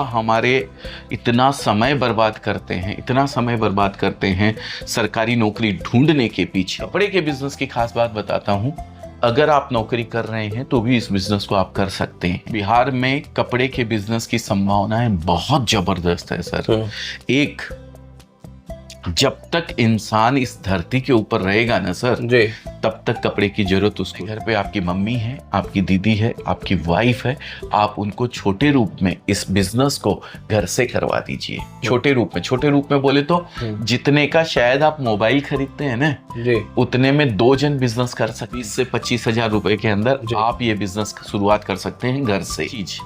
हमारे इतना समय बर्बाद करते हैं, इतना समय बर्बाद करते हैं सरकारी नौकरी ढूंढने के पीछे। कपड़े के बिजनेस की खास बात बताता हूँ, अगर आप नौकरी कर रहे हैं तो भी इस बिजनेस को आप कर सकते हैं। बिहार में कपड़े के बिजनेस की संभावनाएं बहुत जबरदस्त है सर। एक, जब तक इंसान इस धरती के ऊपर रहेगा ना सर जी, तब तक कपड़े की जरूरत उसको। घर पे आपकी मम्मी है, आपकी दीदी है, आपकी वाइफ है, आप उनको छोटे रूप में इस बिजनेस को घर से करवा दीजिए। छोटे रूप में बोले तो जितने का शायद आप मोबाइल खरीदते हैं ना जी, उतने में 2 जन बिजनेस कर सकते। 20 से 25,000 रुपए के अंदर आप ये बिजनेस शुरुआत कर सकते हैं घर से। चीज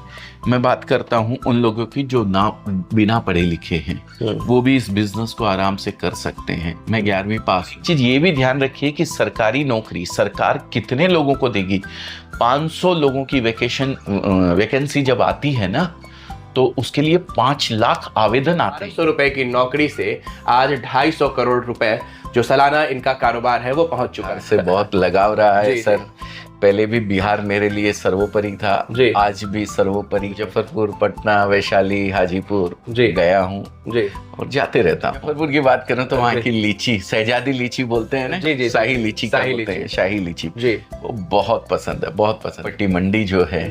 मैं बात करता हूँ उन लोगों की जो बिना पढ़े लिखे हैं, वो भी इस बिजनेस को आराम से कर सकते हैं। मैं 11वीं पास। चीज ये भी ध्यान रखिए कि सरकारी नौकरी सरकार कितने लोगों को देगी। 500 लोगों की वैकेंसी जब आती है ना, तो उसके लिए 5 लाख आवेदन आते हैं। 100 रुपए की नौकरी से आज 250 करोड़ रुपए जो सालाना इनका कारोबार है वो पहुंच चुका है। से बहुत लगाव रहा है सर। पहले भी बिहार मेरे लिए सर्वोपरि था, आज भी सर्वोपरि। मुजफ्फरपुर, पटना, वैशाली, हाजीपुर गया हूँ और जाते रहता हूँ। मुजफ्फरपुर की बात करें तो वहाँ की लीची, शहजादी लीची बोलते हैं ना, शाही लीची बोलते हैं, शाही लीची वो बहुत पसंद है, बहुत पसंद। पट्टी मंडी जो है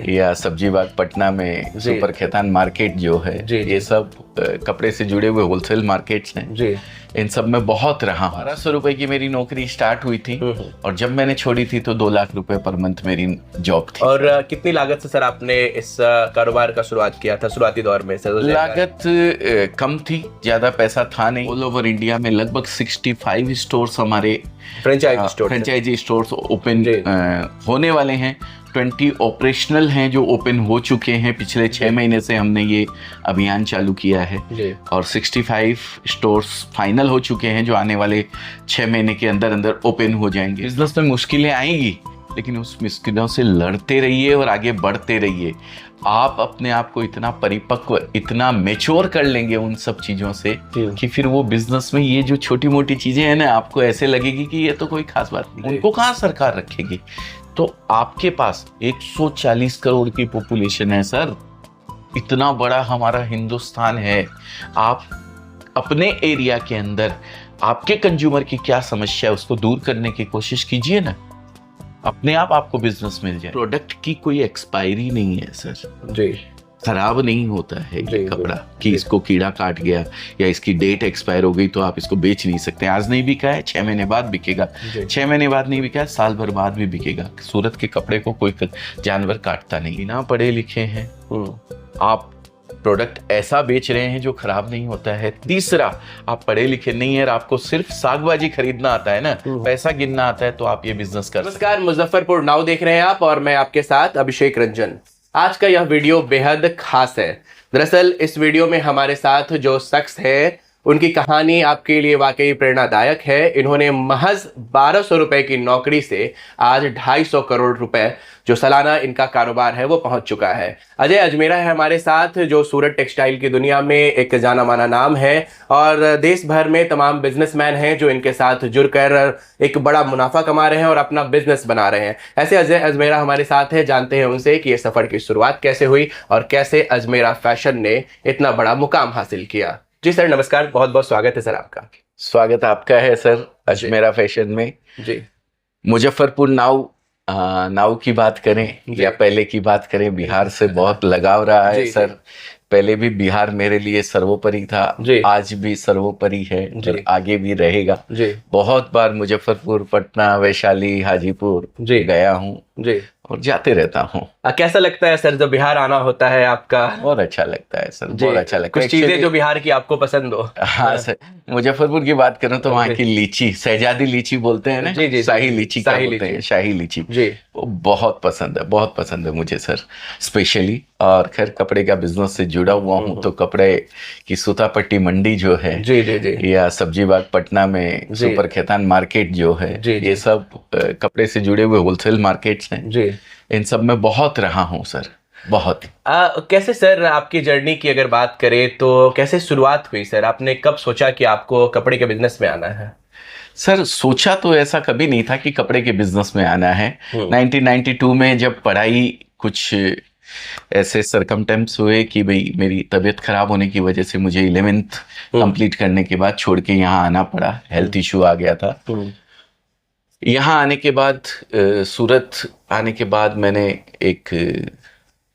या सब्जी बाग पटना में, सुपर खेतान मार्केट जो है, ये सब कपड़े से जुड़े हुए होलसेल मार्केट्स हैं। इन सब में बहुत रहा। 1200 रुपए की मेरी नौकरी स्टार्ट हुई थी और जब मैंने छोड़ी थी तो 2 लाख रुपए पर मंथ मेरी जॉब थी। और कितनी लागत से सर आपने इस कारोबार का शुरुआत किया था शुरुआती दौर में? सर लागत कम थी, ज्यादा पैसा था नहीं। ऑल ओवर इंडिया में लगभग 65 स्टोर्स हमारे फ्रेंचाइजी स्टोर्स ओपन होने वाले हैं। 20 ऑपरेशनल हैं जो ओपन हो चुके हैं। पिछले 6 महीने से हमने ये अभियान चालू किया है और 65 स्टोर्स फाइनल हो चुके हैं जो आने वाले 6 महीने के अंदर अंदर ओपन हो जाएंगे। बिजनेस में मुश्किलें आएंगी, लेकिन उस मुश्किलों से लड़ते रहिए और आगे बढ़ते रहिए। आप अपने आप को इतना परिपक्व, इतना मैच्योर कर लेंगे उन सब चीजों से कि फिर वो बिजनेस में ये जो छोटी मोटी चीजें हैं ना, आपको ऐसे लगेगी कि ये तो कोई खास बात नहीं, उनको कहाँ सरकार रखेगी। तो आपके पास 140 करोड़ की पॉपुलेशन है सर, इतना बड़ा हमारा हिंदुस्तान है। आप अपने एरिया के अंदर आपके कंज्यूमर की क्या समस्या है उसको दूर करने की कोशिश कीजिए ना, अपने आप आपको बिजनेस मिल जाए। प्रोडक्ट की कोई एक्सपायरी नहीं है सर जी, खराब नहीं होता है ये कपड़ा कि इसको कीड़ा काट गया या इसकी डेट एक्सपायर हो गई तो आप इसको बेच नहीं सकते। आज नहीं बिका है 6 महीने बाद बिकेगा, 6 महीने बाद नहीं बिका है साल भर बाद भी बिकेगा। सूरत के कपड़े को कोई जानवर काटता नहीं। बिना पढ़े लिखे हैं आप प्रोडक्ट ऐसा बेच रहे हैं जो खराब नहीं होता है। तीसरा, आप पढ़े लिखे नहीं है और आपको सिर्फ सागबाजी खरीदना आता है ना, पैसा गिनना आता है, तो आप ये बिजनेस कर। नमस्कार, मुजफ्फरपुर नाउ देख रहे हैं आप और मैं आपके साथ अभिषेक रंजन। आज का यह वीडियो बेहद खास है। दरअसल इस वीडियो में हमारे साथ जो शख्स है उनकी कहानी आपके लिए वाकई प्रेरणादायक है। इन्होंने महज 1200 रुपए की नौकरी से आज 250 करोड़ रुपए जो सालाना इनका कारोबार है वो पहुंच चुका है। अजय अजमेरा है हमारे साथ, जो सूरत टेक्सटाइल की दुनिया में एक जाना माना नाम है और देश भर में तमाम बिजनेसमैन हैं जो इनके साथ जुड़कर एक बड़ा मुनाफा कमा रहे हैं और अपना बिजनेस बना रहे हैं। ऐसे अजय अजमेरा हमारे साथ है, जानते हैं उनसे कि ये सफर की शुरुआत कैसे हुई और कैसे अजमेरा फैशन ने इतना बड़ा मुकाम हासिल किया। जी सर नमस्कार, बहुत बहुत स्वागत है सर आपका। स्वागत आपका है सर अजमेरा फैशन में जी। मुजफ्फरपुर नाउ की बात करें या पहले की बात करें, बिहार से बहुत लगाव रहा है सर। पहले भी बिहार मेरे लिए सर्वोपरि था, आज भी सर्वोपरि है और आगे भी रहेगा। बहुत बार मुजफ्फरपुर, पटना, वैशाली, हाजीपुर गया हूँ और जाते रहता हूँ। कैसा लगता है सर जब बिहार आना होता है आपका? बहुत अच्छा लगता है सर, बहुत अच्छा लगता है। कुछ चीजें जो बिहार की आपको पसंद हो? हाँ सर, मुजफ्फरपुर की बात करें तो वहाँ की लीची, शहजादी लीची बोलते हैं ना, शाही लीची बोलते हैं, शाही लीची वो बहुत पसंद है, बहुत पसंद है मुझे सर स्पेशली। और खैर कपड़े का बिजनेस से जुड़ा हुआ हूँ तो कपड़े की सूतापट्टी मंडी जो है या सब्जी बाग पटना में, सुपर खेतान मार्केट जो है, ये सब कपड़े से जुड़े हुए होलसेल मार्केट्स हैं। इन सब में बहुत रहा हूँ सर, बहुत। कैसे सर आपकी जर्नी की अगर बात करें तो कैसे शुरुआत हुई सर? आपने कब सोचा कि आपको कपड़े के बिजनेस में आना है? सर सोचा तो ऐसा कभी नहीं था कि कपड़े के बिजनेस में आना है। 1992 में जब पढ़ाई कुछ ऐसे सरकमटेम्स हुए कि भाई मेरी तबीयत खराब होने की वजह से मुझे 11th कंप्लीट करने के बाद छोड़ के यहाँ आना पड़ा, हेल्थ इशू आ गया था। यहाँ आने के बाद सूरत आने के बाद मैंने एक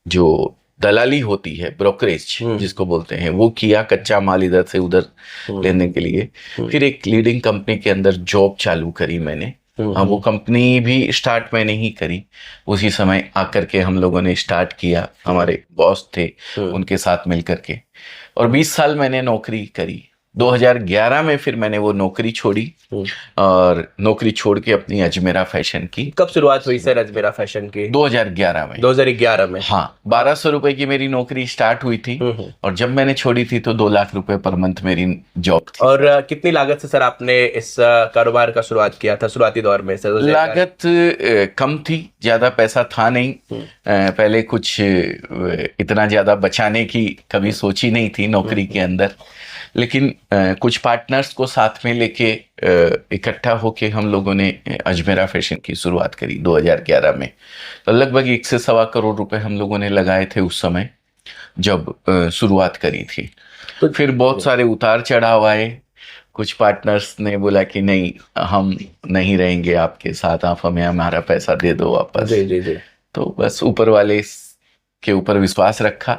जो दलाली होती है, ब्रोकरेज जिसको बोलते हैं, वो किया, कच्चा माल इधर से उधर लेने के लिए। फिर एक लीडिंग कंपनी के अंदर जॉब चालू करी मैंने। हाँ, वो कंपनी भी स्टार्ट मैंने ही करी, उसी समय आकर के हम लोगों ने स्टार्ट किया, हमारे बॉस थे उनके साथ मिल करके, और 20 साल मैंने नौकरी करी। 2011 में फिर मैंने वो नौकरी छोड़ी और नौकरी छोड़ के अपनी अजमेरा फैशन की। कब शुरुआत हुई सर अजमेरा फैशन की? 2011 में। 2011 में? हाँ, 1200 रुपए की मेरी नौकरी स्टार्ट हुई थी और जब मैंने छोड़ी थी तो 2 लाख रुपए पर मंथ मेरी जॉब थी। और कितनी लागत से सर आपने इस कारोबार का शुरुआत किया था शुरुआती दौर में सर? लागत कम थी, ज्यादा पैसा था नहीं। पहले कुछ इतना ज्यादा बचाने की कभी सोची नहीं थी नौकरी के अंदर, लेकिन कुछ पार्टनर्स को साथ में लेके इकट्ठा होके हम लोगों ने अजमेरा फैशन की शुरुआत करी 2011 में। तो लगभग 1 से सवा करोड़ रुपए हम लोगों ने लगाए थे उस समय जब शुरुआत करी थी। तो फिर बहुत सारे उतार चढ़ाव आए, कुछ पार्टनर्स ने बोला कि नहीं, हम नहीं रहेंगे आपके साथ, आप हमें हमारा पैसा दे दो वापस। जी। तो बस ऊपर वाले के ऊपर विश्वास रखा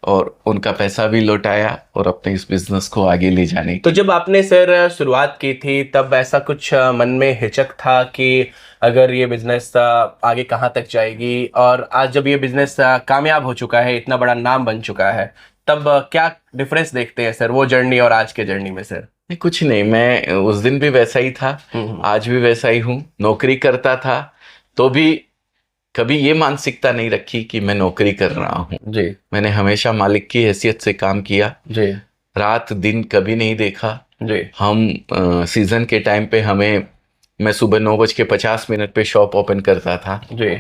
और उनका पैसा भी लौटाया और अपने इस बिजनेस को आगे ले जाने। तो जब आपने सर शुरुआत की थी तब ऐसा कुछ मन में हिचक था कि अगर ये बिजनेस आगे कहाँ तक जाएगी, और आज जब ये बिजनेस कामयाब हो चुका है, इतना बड़ा नाम बन चुका है, तब क्या डिफरेंस देखते हैं सर वो जर्नी और आज के जर्नी में? सर कुछ नहीं, मैं उस दिन भी वैसा ही था, आज भी वैसा ही हूँ। नौकरी करता था तो भी कभी ये मानसिकता नहीं रखी कि मैं नौकरी कर रहा हूँ जी। मैंने हमेशा मालिक की हैसियत से काम किया जी। रात दिन कभी नहीं देखा जी। हम सीजन के टाइम पे मैं सुबह 9:50 पे शॉप ओपन करता था जी।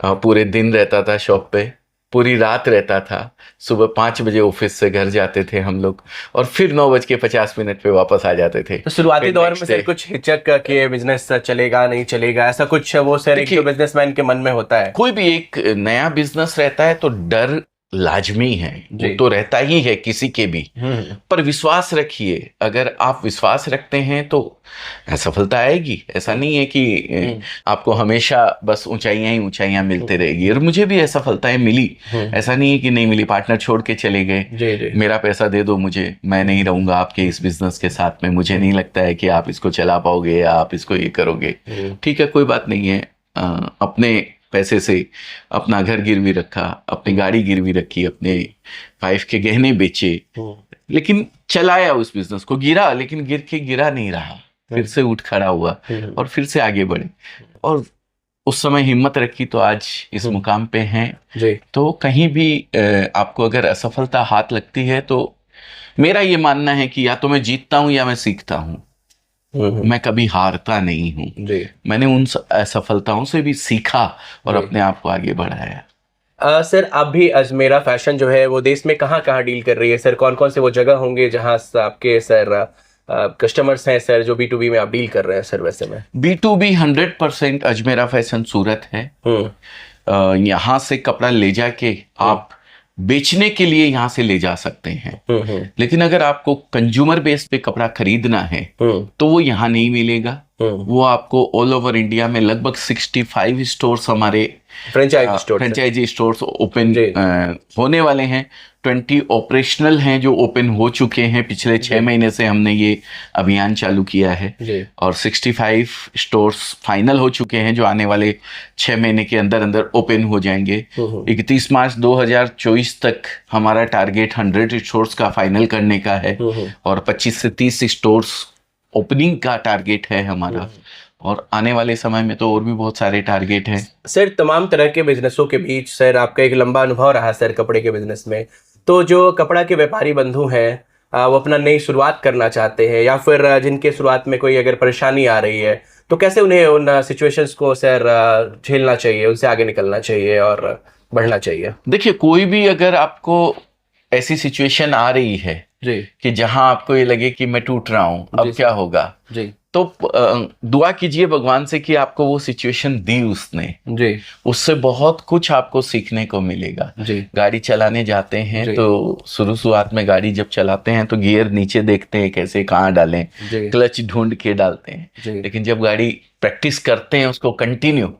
पूरे दिन रहता था शॉप पे, पूरी रात रहता था। सुबह 5 बजे ऑफिस से घर जाते थे हम लोग और फिर 9:50 पे वापस आ जाते थे। तो शुरुआती दौर में सर कुछ हिचक कि बिजनेस चलेगा नहीं चलेगा, ऐसा कुछ वो सर एक बिजनेसमैन के मन में होता है? कोई भी एक नया बिजनेस रहता है तो डर लाजमी है, वो तो रहता ही है किसी के भी, पर विश्वास रखिए। अगर आप विश्वास रखते हैं तो सफलता आएगी। ऐसा नहीं है कि आपको हमेशा बस ऊंचाइयां ही ऊंचाइयां मिलते रहेगी, और मुझे भी सफलताएं मिली, ऐसा नहीं है कि नहीं मिली। पार्टनर छोड़ के चले गए, मेरा पैसा दे दो मुझे, मैं नहीं रहूंगा आपके इस बिजनेस के साथ में, मुझे नहीं लगता है कि आप इसको चला पाओगे या आप इसको ये करोगे। ठीक है, कोई बात नहीं है। अपने पैसे से अपना घर गिरवी रखा, अपनी गाड़ी गिरवी रखी, अपने वाइफ के गहने बेचे, लेकिन चलाया उस बिजनेस को। गिरा, लेकिन गिरा नहीं रहा, फिर से उठ खड़ा हुआ और फिर से आगे बढ़े, और उस समय हिम्मत रखी तो आज इस मुकाम पे हैं। तो कहीं भी आपको अगर असफलता हाथ लगती है तो मेरा ये मानना है कि या तो मैं जीतता हूं या मैं सीखता हूं, मैं कभी हारता नहीं हूँ। मैंने उन असफलताओं से भी सीखा और अपने आप को आगे बढ़ाया। सर आप भी अजमेरा फैशन जो है वो देश में कहाँ कहाँ डील कर रही है सर? कौन कौन से वो जगह होंगे जहाँ आपके सर कस्टमर्स हैं सर जो B2B में आप डील कर रहे हैं सर? वैसे में B2B 100% अजमेरा फैशन सूरत है। यहाँ से कपड़ा ले जाके आप बेचने के लिए यहाँ से ले जा सकते हैं, लेकिन अगर आपको कंज्यूमर बेस पे कपड़ा खरीदना है तो वो यहाँ नहीं मिलेगा। वो आपको ऑल ओवर इंडिया में लगभग 65 स्टोर्स हमारे फ्रेंचाइजी स्टोर्स ओपन होने वाले हैं। 20 ऑपरेशनल हैं जो ओपन हो चुके हैं। पिछले 6 महीने से हमने ये अभियान चालू किया है और 65 स्टोर्स फाइनल हो चुके हैं जो आने वाले 6 महीने के अंदर अंदर ओपन हो जाएंगे। 31 मार्च 2024 तक हमारा टारगेट 100 स्टोर्स का फाइनल करने का है और 25 से 30 स्टोर्स ओपनिंग का टारगेट है हमारा, और आने वाले समय में तो और भी बहुत सारे टारगेट हैं। सर तमाम तरह के बिजनेसों के बीच सर आपका एक लंबा अनुभव रहा सर कपड़े के बिजनेस में, तो जो कपड़ा के व्यापारी बंधु हैं वो अपना नई शुरुआत करना चाहते हैं या फिर जिनके शुरुआत में कोई अगर परेशानी आ रही है तो कैसे उन्हें उन सिचुएशंस को सर झेलना चाहिए, उनसे आगे निकलना चाहिए और बढ़ना चाहिए? देखिए, कोई भी अगर आपको ऐसी सिचुएशन आ रही है जी कि जहां आपको ये लगे कि मैं टूट रहा हूं, अब क्या होगा जी तो दुआ कीजिए भगवान से कि आपको वो सिचुएशन दी उसने, जी उससे बहुत कुछ आपको सीखने को मिलेगा। जी गाड़ी चलाने जाते हैं जी तो शुरुआत में गाड़ी जब चलाते हैं तो गियर नीचे देखते हैं कैसे कहाँ डालें, जी क्लच ढूंढ के डालते हैं। जी लेकिन जब गाड़ी प्रैक्टिस करते हैं उसको कंटिन्यू,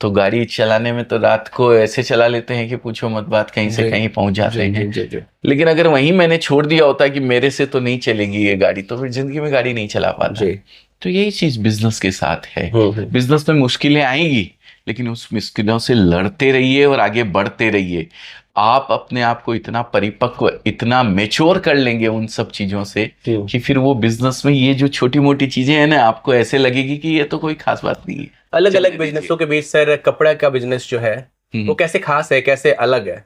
तो गाड़ी चलाने में तो रात को ऐसे चला लेते हैं कि पूछो मत बात, कहीं से जी कहीं पहुंच जाते जी हैं। जी जी लेकिन अगर वहीं मैंने छोड़ दिया होता कि मेरे से तो नहीं चलेगी ये गाड़ी, तो फिर जिंदगी में गाड़ी नहीं चला पाता। जी तो यही चीज बिजनेस के साथ है। हम्म। बिजनेस में मुश्किलें आएंगी, लेकिन उस मुश्किलों से लड़ते रहिए और आगे बढ़ते रहिए। आप अपने आप को इतना परिपक्व, इतना मेच्योर कर लेंगे उन सब चीजों से कि फिर वो बिजनेस में ये जो छोटी मोटी चीजें हैं ना, आपको ऐसे लगेगी कि ये तो कोई खास बात नहीं है। अलग अलग बिजनेसों के बीच सर कपड़ा का बिजनेस जो है वो कैसे खास है, कैसे अलग है?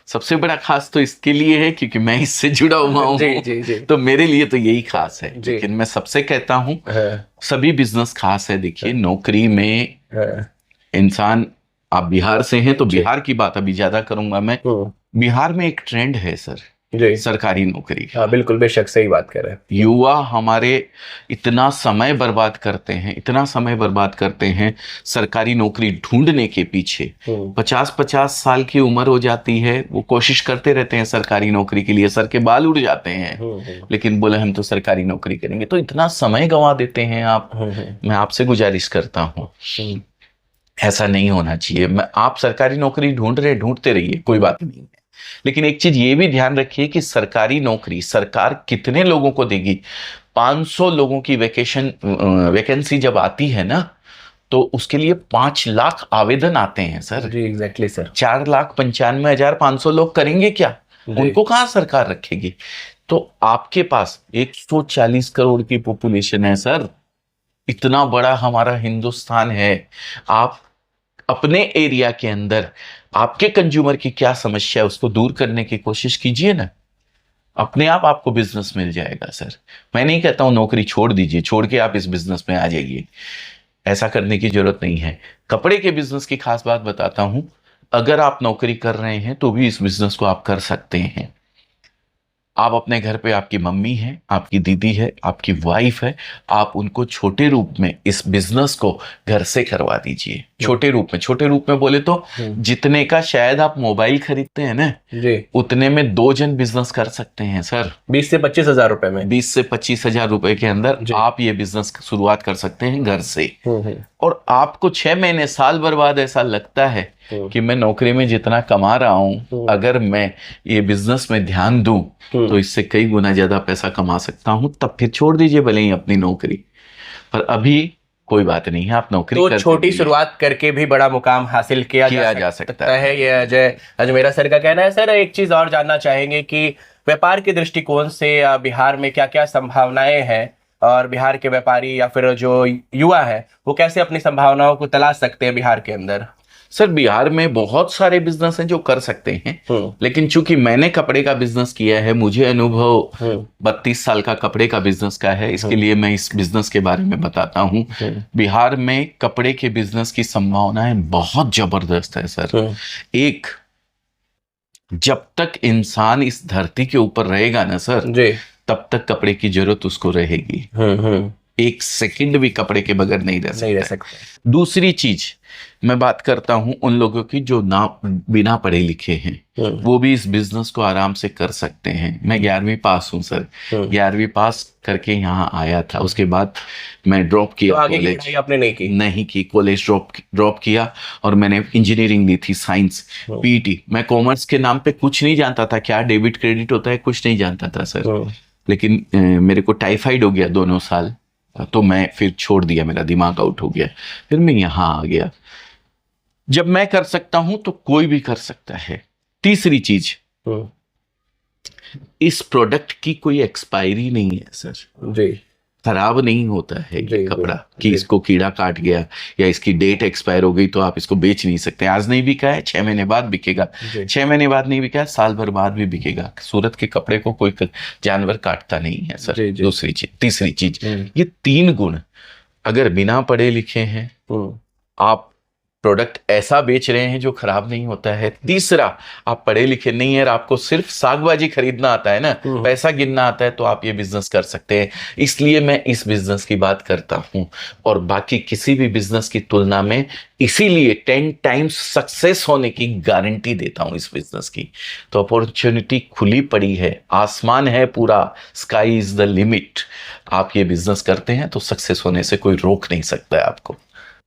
सबसे बड़ा खास तो इसके लिए है क्योंकि मैं इससे जुड़ा हुआ हूँ। जी जी जी तो मेरे लिए तो यही खास है। जी। लेकिन मैं सबसे कहता हूँ हाँ, सभी बिजनेस खास है। देखिए नौकरी में हाँ, इंसान, आप बिहार से हैं तो जी। बिहार की बात अभी ज्यादा करूंगा मैं। बिहार में एक ट्रेंड है सर, जी सरकारी नौकरी का। हाँ बिल्कुल, बेशक सही बात कर रहे हैं। युवा हमारे इतना समय बर्बाद करते हैं, इतना समय बर्बाद करते हैं सरकारी नौकरी ढूंढने के पीछे। 50-50 साल की उम्र हो जाती है, वो कोशिश करते रहते हैं सरकारी नौकरी के लिए, सर के बाल उड़ जाते हैं, लेकिन बोले हम तो सरकारी नौकरी करेंगे। तो इतना समय गंवा देते हैं आप। मैं आपसे गुजारिश करता हूँ ऐसा नहीं होना चाहिए। आप सरकारी नौकरी ढूंढते रहिए, कोई बात नहीं है। लेकिन एक चीज ये भी ध्यान रखिए कि सरकारी नौकरी सरकार कितने लोगों को देगी। 500 लोगों की वैकेंसी जब आती है ना, तो उसके लिए 5 लाख आवेदन आते हैं सर। जी एग्जैक्टली सर। 4,95,500 लोग करेंगे क्या? उनको कहाँ सरकार रखेगी? तो आपके पास 140 करोड़ की पॉपुलेशन है सर, इतना बड़ा हमारा हिंदुस्तान है। आप अपने एरिया के अंदर आपके कंज्यूमर की क्या समस्या है उसको दूर करने की कोशिश कीजिए ना, अपने आप आपको बिजनेस मिल जाएगा सर। मैं नहीं कहता हूं नौकरी छोड़ दीजिए, छोड़ के आप इस बिजनेस में आ जाइए, ऐसा करने की जरूरत नहीं है। कपड़े के बिजनेस की खास बात बताता हूं, अगर आप नौकरी कर रहे हैं तो भी इस बिजनेस को आप कर सकते हैं। आप अपने घर पे, आपकी मम्मी है, आपकी दीदी है, आपकी वाइफ है, आप उनको छोटे रूप में इस बिजनेस को घर से करवा दीजिए। छोटे रूप में बोले तो जितने का शायद आप मोबाइल खरीदते हैं ना जी, उतने में 2 जन बिजनेस कर सकते हैं सर। 20 से 25 हजार रुपए में, 20 से 25 हजार रुपए के अंदर आप ये बिजनेस शुरुआत कर सकते हैं घर से। और आपको 6 महीने साल भर बाद ऐसा लगता है कि मैं नौकरी में जितना कमा रहा हूं, अगर मैं ये बिजनेस में ध्यान दूं तो इससे कई गुना ज्यादा पैसा कमा सकता हूं, तब फिर छोड़ दीजिए भले ही अपनी नौकरी। पर अभी कोई बात नहीं है, आप नौकरी तो छोटी शुरुआत करके भी बड़ा मुकाम हासिल किया जा सकता है। ये अजय अजमेरा सर का कहना है। सर एक चीज और जानना चाहेंगे कि व्यापार के दृष्टिकोण से बिहार में क्या क्या संभावनाएं हैं, और बिहार के व्यापारी या फिर जो युवा है वो कैसे अपनी संभावनाओं को तलाश सकते हैं बिहार के अंदर? सर बिहार में बहुत सारे बिजनेस हैं जो कर सकते हैं, लेकिन चूंकि मैंने कपड़े का बिजनेस किया है, मुझे अनुभव 32 साल का कपड़े का बिजनेस का है, इसके लिए मैं इस बिजनेस के बारे में बताता हूँ। बिहार में कपड़े के बिजनेस की संभावनाएं बहुत जबरदस्त है सर। एक, जब तक इंसान इस धरती के ऊपर रहेगा ना सर जी, तब तक कपड़े की जरूरत उसको रहेगी। एक सेकंड भी कपड़े के बगैर नहीं रह सकता। दूसरी चीज मैं बात करता हूं उन लोगों की जो बिना पढ़े लिखे हैं, वो भी इस बिजनेस को आराम से कर सकते हैं। मैं 11वीं पास हूं सर, 11वीं पास करके यहाँ आया था, उसके बाद मैं ड्रॉप किया। तो आगे की पढ़ाई आपने नहीं की? कॉलेज ड्रॉप किया और मैंने इंजीनियरिंग ली थी, साइंस पीटी। मैं कॉमर्स के नाम पे कुछ नहीं जानता था, क्या डेबिट क्रेडिट होता है कुछ नहीं जानता था सर। लेकिन मेरे को टाइफाइड हो गया 2 साल, तो मैं फिर छोड़ दिया, मेरा दिमाग आउट हो गया, फिर मैं यहाँ आ गया। जब मैं कर सकता हूं तो कोई भी कर सकता है। तीसरी चीज, इस प्रोडक्ट की कोई एक्सपायरी नहीं है सर जी, खराब नहीं होता है ये कपड़ा कि इसको कीड़ा काट गया या इसकी डेट एक्सपायर हो गई तो आप इसको बेच नहीं सकते। आज नहीं बिका है 6 महीने बाद बिकेगा, 6 महीने बाद नहीं बिका है साल भर बाद भी बिकेगा। सूरत के कपड़े को कोई जानवर काटता नहीं है सर। दूसरी चीज, तीसरी चीज, ये 3 गुण अगर बिना पढ़े लिखे हैं, आप प्रोडक्ट ऐसा बेच रहे हैं जो खराब नहीं होता है। तीसरा, आप पढ़े लिखे नहीं है और आपको सिर्फ सागबाजी खरीदना आता है ना, पैसा गिनना आता है, तो आप ये बिजनेस कर सकते हैं। इसलिए मैं इस बिजनेस की बात करता हूं और बाकी किसी भी बिजनेस की तुलना में इसीलिए 10 टाइम्स सक्सेस होने की गारंटी देता हूं इस बिजनेस की। तो अपॉर्चुनिटी खुली पड़ी है, आसमान है पूरा, स्काई इज द लिमिट। आप ये बिजनेस करते हैं तो सक्सेस होने से कोई रोक नहीं सकता है आपको।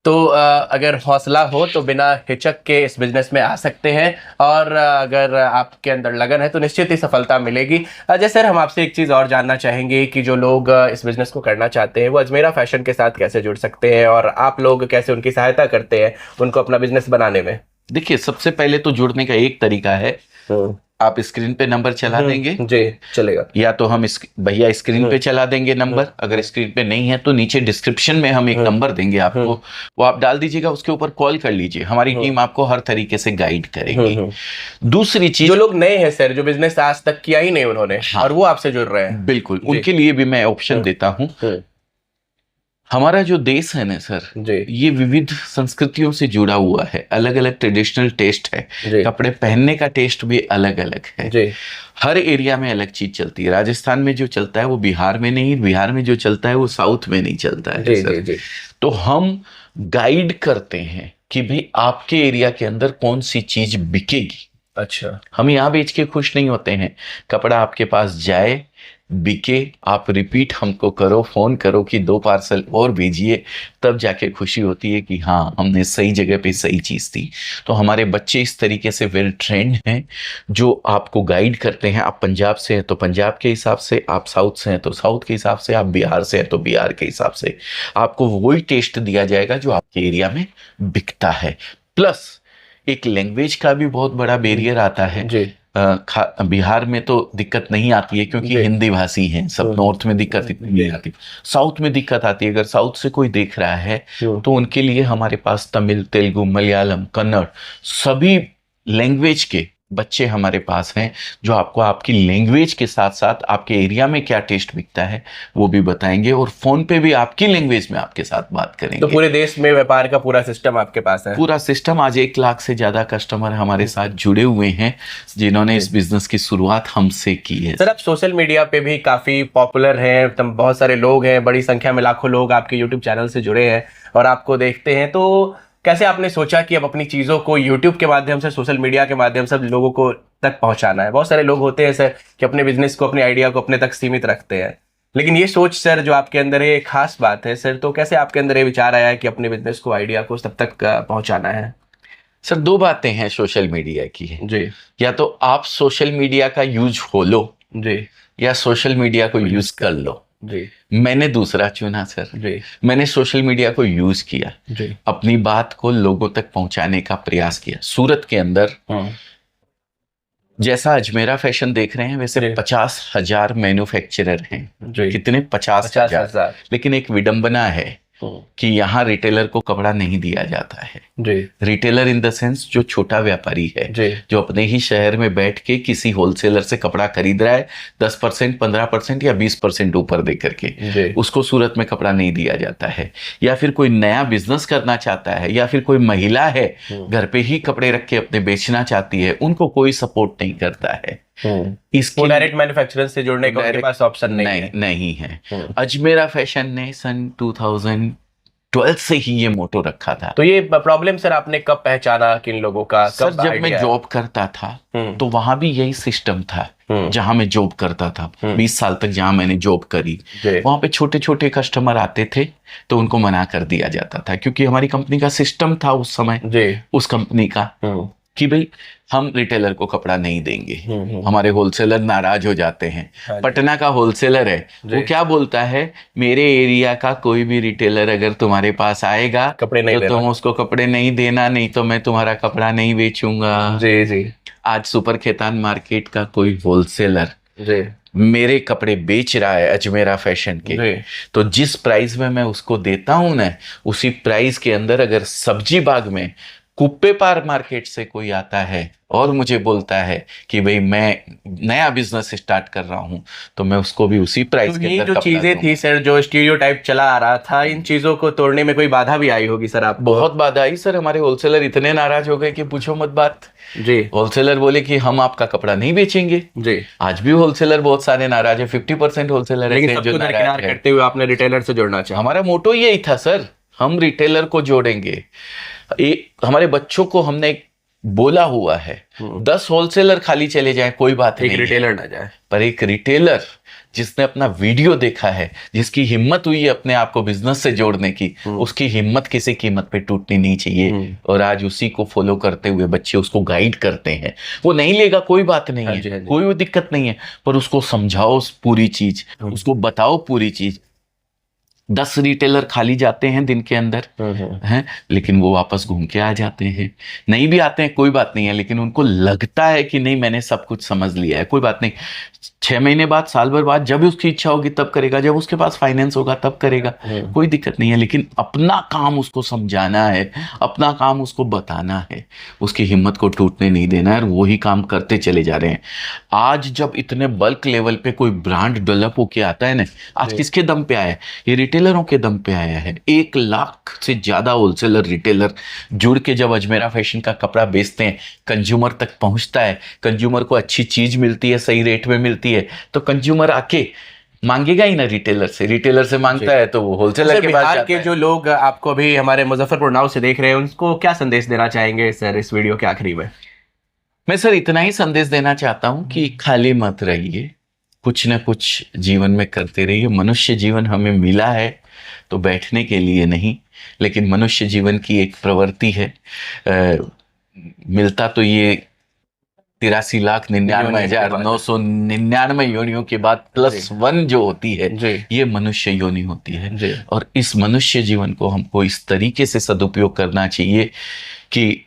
तो अगर हौसला हो तो बिना हिचक के इस बिजनेस में आ सकते हैं, और अगर आपके अंदर लगन है तो निश्चित ही सफलता मिलेगी। जैसे सर, हम आपसे एक चीज़ और जानना चाहेंगे कि जो लोग इस बिजनेस को करना चाहते हैं वो अजमेरा फैशन के साथ कैसे जुड़ सकते हैं, और आप लोग कैसे उनकी सहायता करते हैं उनको अपना बिजनेस बनाने में। देखिए, सबसे पहले तो जुड़ने का एक तरीका है, आप स्क्रीन पे नंबर चला देंगे जी, चलेगा, या तो हम भैया स्क्रीन पे चला देंगे नंबर। अगर स्क्रीन पे नहीं है तो नीचे डिस्क्रिप्शन में हम एक नंबर देंगे आपको, वो आप डाल दीजिएगा, उसके ऊपर कॉल कर लीजिए। हमारी टीम आपको हर तरीके से गाइड करेगी। दूसरी चीज, जो लोग नए हैं सर, जो बिजनेस आज तक किया ही नहीं उन्होंने, हाँ, और वो आपसे जुड़ रहे हैं, बिल्कुल, उनके लिए भी मैं ऑप्शन देता हूँ। हमारा जो देश है ना सर, ये विविध संस्कृतियों से जुड़ा हुआ है, अलग अलग ट्रेडिशनल टेस्ट है, कपड़े पहनने का टेस्ट भी अलग अलग है। हर एरिया में अलग चीज चलती है। राजस्थान में जो चलता है वो बिहार में नहीं, बिहार में जो चलता है वो साउथ में नहीं चलता है सर। तो हम गाइड करते हैं कि भाई आपके एरिया के अंदर कौन सी चीज बिकेगी। अच्छा, हम यहाँ बेच के खुश नहीं होते हैं, कपड़ा आपके पास जाए, बिके, आप रिपीट हमको करो, फोन करो कि 2 पार्सल और भेजिए, तब जाके खुशी होती है कि हाँ, हमने सही जगह पे सही चीज दी। तो हमारे बच्चे इस तरीके से वेल ट्रेंड हैं जो आपको गाइड करते हैं। आप पंजाब से हैं तो पंजाब के हिसाब से, आप साउथ से हैं तो साउथ के हिसाब से, आप बिहार से हैं तो बिहार के हिसाब से आपको वही टेस्ट दिया जाएगा जो आपके एरिया में बिकता है। प्लस एक लैंग्वेज का भी बहुत बड़ा बैरियर आता है। बिहार में तो दिक्कत नहीं आती है क्योंकि हिंदी भाषी हैं सब, नॉर्थ में दिक्कत इतनी नहीं आती। साउथ में दिक्कत आती है, अगर साउथ से कोई देख रहा है तो उनके लिए हमारे पास तमिल, तेलुगु, मलयालम, कन्नड़ सभी लैंग्वेज के बच्चे हमारे पास हैं जो आपको आपकी लैंग्वेज के साथ साथ आपके एरिया में क्या टेस्ट बिकता है वो भी बताएंगे, और फोन पे भी आपकी लैंग्वेज में आपके साथ बात करेंगे। तो पूरे देश में व्यापार का पूरा सिस्टम आपके पास है? पूरा सिस्टम। आज 1 लाख से ज्यादा कस्टमर हमारे साथ जुड़े हुए हैं जिन्होंने इस बिजनेस की शुरुआत हमसे की है। सर, आप सोशल मीडिया पे भी काफी पॉपुलर हैं, बहुत सारे लोग हैं, बड़ी संख्या में लाखों लोग आपके यूट्यूब चैनल से जुड़े हैं और आपको देखते हैं। तो कैसे आपने सोचा कि अब अपनी चीज़ों को YouTube के माध्यम से, सोशल मीडिया के माध्यम से लोगों को तक पहुंचाना है? बहुत सारे लोग होते हैं सर कि अपने बिजनेस को, अपने आइडिया को अपने तक सीमित रखते हैं, लेकिन ये सोच सर जो आपके अंदर है, एक खास बात है सर। तो कैसे आपके अंदर ये विचार आया है कि अपने बिजनेस को, आइडिया को सब तक पहुंचाना है? सर, 2 बातें हैं सोशल मीडिया की जी। या तो आप सोशल मीडिया का यूज हो लो जी, या सोशल मीडिया को यूज कर लो जी। मैंने दूसरा चुना सर जी। मैंने सोशल मीडिया को यूज किया जी, अपनी बात को लोगों तक पहुंचाने का प्रयास किया। सूरत के अंदर जैसा अजमेरा फैशन देख रहे हैं वैसे 50,000 मैन्युफैक्चरर हैं। कितने? 50,000। लेकिन एक विडंबना है कि यहाँ रिटेलर को कपड़ा नहीं दिया जाता है जी। रिटेलर इन द सेंस जो छोटा व्यापारी है जी, जो अपने ही शहर में बैठ के किसी होलसेलर से कपड़ा खरीद रहा है 10%, 15% या 20% ऊपर दे करके, उसको सूरत में कपड़ा नहीं दिया जाता है। या फिर कोई नया बिजनेस करना चाहता है, या फिर कोई महिला है घर पे ही कपड़े रख के अपने बेचना चाहती है, उनको कोई सपोर्ट नहीं करता है। इसको डायरेक्ट मैन्युफैक्चरर से जुड़ने का उनके पास ऑप्शन नहीं है। अजमेरा फैशन ने सन 2012 से ही ये मोटो रखा था। तो ये प्रॉब्लम सर आपने कब पहचाना किन लोगों का? सर, जब मैं जॉब करता था तो वहां भी यही सिस्टम था। जहां मैं जॉब करता था 20 साल तक, जहां मैंने जॉब करी, वहां पे छोटे छोटे कस्टमर आते थे तो उनको मना कर दिया जाता था, क्योंकि हमारी कंपनी का सिस्टम था उस समय, उस कंपनी का, कि भाई हम रिटेलर को कपड़ा नहीं देंगे। हमारे होलसेलर नाराज हो जाते हैं। पटना का होलसेलर है, वो क्या बोलता है, मेरे एरिया का कोई भी रिटेलर अगर तुम्हारे पास आएगा कपड़े नहीं तो तुम उसको कपड़े नहीं देना, नहीं तो मैं तुम्हारा कपड़ा नहीं बेचूंगा जी जी। आज सुपर खेतान मार्केट का कोई होलसेलर जी मेरे कपड़े बेच रहा है अजमेरा फैशन के, तो जिस प्राइस में मैं उसको देता हूं ना, उसी प्राइस के अंदर अगर सब्जी बाग में कुप्पे पार मार्केट से कोई आता है और मुझे बोलता है कि भाई मैं नया बिजनेस स्टार्ट कर रहा हूं, तो मैं उसको भी उसी प्राइस तो के ये अंदर जो कपड़ा चीजें दूं। थी सर, जो स्टीरियोटाइप चला आ रहा था, इन चीजों को तोड़ने में कोई बाधा भी आई होगी सर आपको? बहुत बाधा आई सर, हमारे होलसेलर इतने नाराज हो गए कि पूछो मत बात। जी होलसेलर बोले कि हम आपका कपड़ा नहीं बेचेंगे। जी। आज भी होलसेलर बहुत सारे नाराज है, 50% होलसेलर लेकिन ऐसे हैं जो सबको नाराज दरकिनार है। करते हुए आपने रिटेलर से जुड़ना चाहा। हमारा मोटो यही था सर, हम रिटेलर को जोड़ेंगे। हमारे बच्चों को हमने बोला हुआ है 10 होलसेलर खाली चले जाएं कोई बात एक नहीं है, रिटेलर ना जाए। पर एक रिटेलर जिसने अपना वीडियो देखा है, जिसकी हिम्मत हुई है अपने आप को बिजनेस से जोड़ने की, उसकी हिम्मत किसी कीमत पे टूटनी नहीं चाहिए। और आज उसी को फॉलो करते हुए बच्चे उसको गाइड करते हैं। वो नहीं लेगा कोई बात नहीं हाँ है, जी, हाँ जी। कोई दिक्कत नहीं है, पर उसको समझाओ पूरी चीज, उसको बताओ पूरी चीज। 10 रिटेलर खाली जाते हैं दिन के अंदर हैं, लेकिन वो वापस घूम के आ जाते हैं। नहीं भी आते हैं कोई बात नहीं है, लेकिन उनको लगता है कि नहीं मैंने सब कुछ समझ लिया है, कोई बात नहीं। 6 महीने बाद, साल भर बाद जब उसकी इच्छा होगी तब करेगा, जब उसके पास फाइनेंस होगा तब करेगा, कोई दिक्कत नहीं है। लेकिन अपना काम उसको समझाना है, अपना काम उसको बताना है, उसकी हिम्मत को टूटने नहीं देना है, और वही काम करते चले जा रहे हैं। आज जब इतने बल्क लेवल पे कोई ब्रांड डेवलप होके आता है ना, आज किसके दम पे आया है? ये रिटेलरों के दम पे आया है। 1 लाख से ज्यादा होलसेलर रिटेलर जुड़ के जब अजमेरा फैशन का कपड़ा बेचते हैं, कंज्यूमर तक पहुंचता है, कंज्यूमर को अच्छी चीज मिलती है, सही रेट में मिलती है, तो कंज्यूमर आके मांगेगा ही ना रिटेलर से। रिटेलर से मांगता है तो वो होलसेलर के पास बिहार जाता के है। जो लोग आपको अभी हमारे मुजफ्फरपुर नाव से देख रहे हैं, उनको क्या संदेश देना चाहेंगे सर इस वीडियो के आखिरी में? मैं सर इतना ही संदेश देना चाहता हूं कि खाली मत रहिए, कुछ ना कुछ जीवन में करते रहिए। मनुष्य जीवन हमें मिला है तो बैठने के लिए नहीं, लेकिन मनुष्य जीवन की एक प्रवृत्ति है। मिलता तो ये 83,99,999 योनियों के बाद +1 जो होती है, ये मनुष्य योनि होती है। और इस मनुष्य जीवन को हमको इस तरीके से सदुपयोग करना चाहिए कि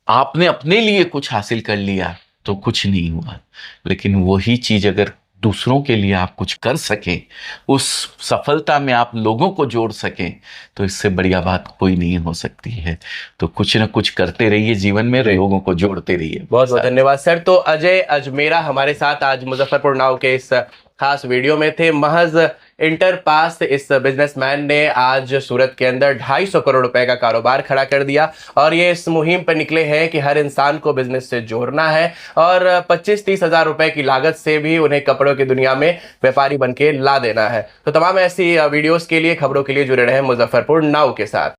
आपने अपने लिए कुछ हासिल कर लिया तो कुछ नहीं हुआ, लेकिन वही चीज अगर दूसरों के लिए आप कुछ कर सकें, उस सफलता में आप लोगों को जोड़ सकें, तो इससे बढ़िया बात कोई नहीं हो सकती है। तो कुछ ना कुछ करते रहिए जीवन में, लोगों को जोड़ते रहिए। बहुत बहुत धन्यवाद सर। तो अजय अजमेरा हमारे साथ आज मुजफ्फरपुर नाव के इस खास वीडियो में थे। महज इंटर पास इस बिजनेसमैन ने आज सूरत के अंदर 250 करोड़ रुपए का कारोबार खड़ा कर दिया, और ये इस मुहिम पर निकले हैं कि हर इंसान को बिजनेस से जोड़ना है, और 25-30 हजार रुपए की लागत से भी उन्हें कपड़ों की दुनिया में व्यापारी बन के ला देना है। तो तमाम ऐसी वीडियोस के लिए, खबरों के लिए जुड़े रहे मुजफ्फरपुर नाउ के साथ।